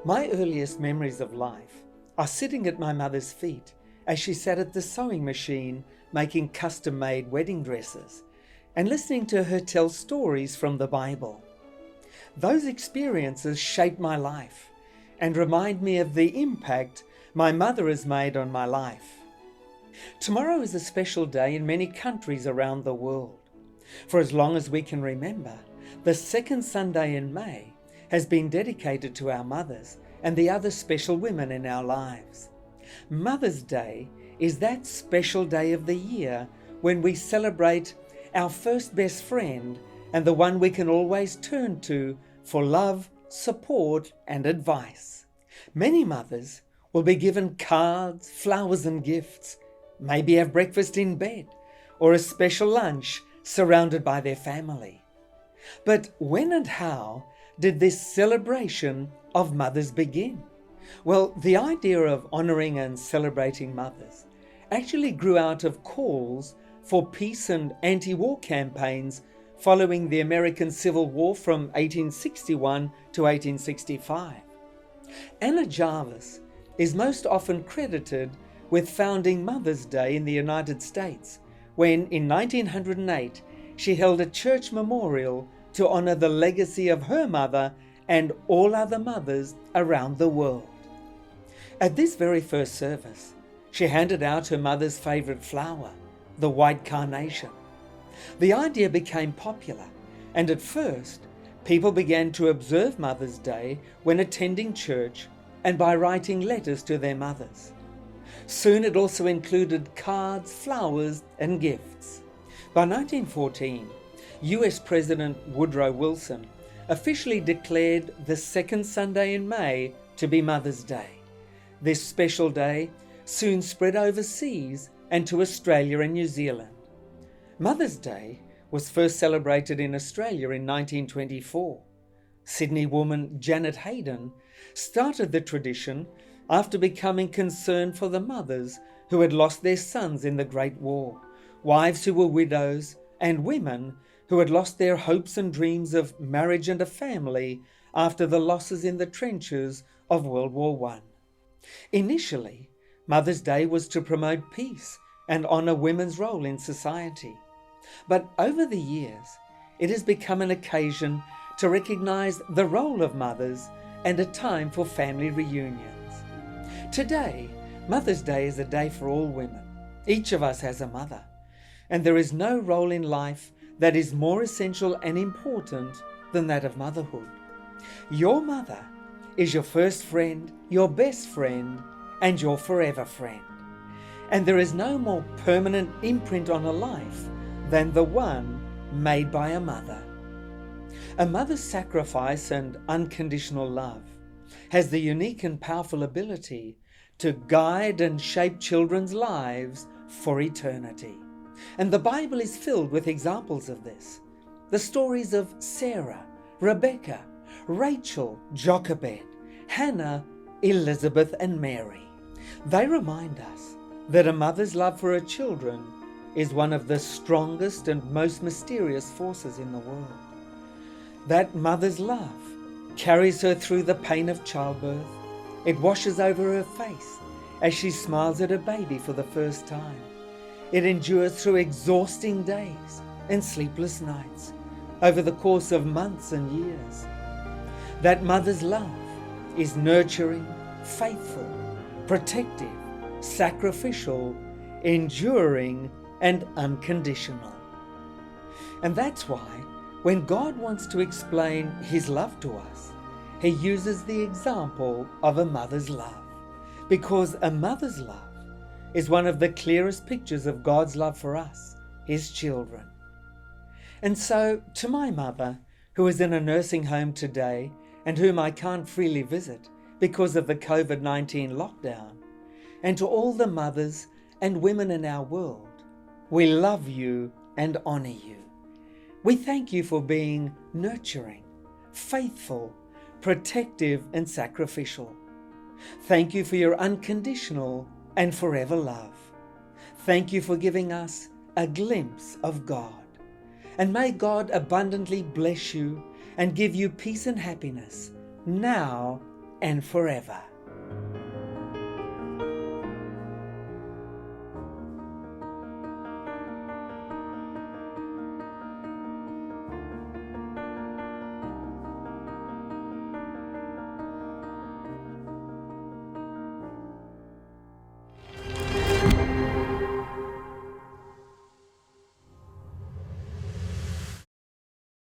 My earliest memories of life are sitting at my mother's feet as she sat at the sewing machine making custom-made wedding dresses and listening to her tell stories from the Bible. Those experiences shaped my life and remind me of the impact my mother has made on my life. Tomorrow is a special day in many countries around the world. For as long as we can remember, the second Sunday in May has been dedicated to our mothers and the other special women in our lives. Mother's Day is that special day of the year when we celebrate our first best friend and the one we can always turn to for love, support, and advice. Many mothers will be given cards, flowers, and gifts, maybe have breakfast in bed or a special lunch surrounded by their family. But when and how did this celebration of mothers begin? Well, the idea of honouring and celebrating mothers actually grew out of calls for peace and anti-war campaigns following the American Civil War from 1861 to 1865. Anna Jarvis is most often credited with founding Mother's Day in the United States, when in 1908 she held a church memorial to honour the legacy of her mother and all other mothers around the world. At this very first service, she handed out her mother's favourite flower, the white carnation. The idea became popular, and at first, people began to observe Mother's Day when attending church and by writing letters to their mothers. Soon it also included cards, flowers, and gifts. By 1914, US President Woodrow Wilson officially declared the second Sunday in May to be Mother's Day. This special day soon spread overseas and to Australia and New Zealand. Mother's Day was first celebrated in Australia in 1924. Sydney woman Janet Hayden started the tradition after becoming concerned for the mothers who had lost their sons in the Great War, wives who were widows, and women who had lost their hopes and dreams of marriage and a family after the losses in the trenches of World War I. Initially, Mother's Day was to promote peace and honour women's role in society. But over the years, it has become an occasion to recognise the role of mothers and a time for family reunions. Today, Mother's Day is a day for all women. Each of us has a mother, and there is no role in life that is more essential and important than that of motherhood. Your mother is your first friend, your best friend, and your forever friend. And there is no more permanent imprint on a life than the one made by a mother. A mother's sacrifice and unconditional love has the unique and powerful ability to guide and shape children's lives for eternity. And the Bible is filled with examples of this. The stories of Sarah, Rebecca, Rachel, Jochebed, Hannah, Elizabeth, and Mary. They remind us that a mother's love for her children is one of the strongest and most mysterious forces in the world. That mother's love carries her through the pain of childbirth. It washes over her face as she smiles at her baby for the first time. It endures through exhausting days and sleepless nights over the course of months and years. That mother's love is nurturing, faithful, protective, sacrificial, enduring, and unconditional. And that's why when God wants to explain His love to us, He uses the example of a mother's love, because a mother's love is one of the clearest pictures of God's love for us, His children. And so, to my mother, who is in a nursing home today and whom I can't freely visit because of the COVID-19 lockdown, and to all the mothers and women in our world, we love you and honour you. We thank you for being nurturing, faithful, protective, and sacrificial. Thank you for your unconditional and forever love. Thank you for giving us a glimpse of God. And may God abundantly bless you and give you peace and happiness now and forever.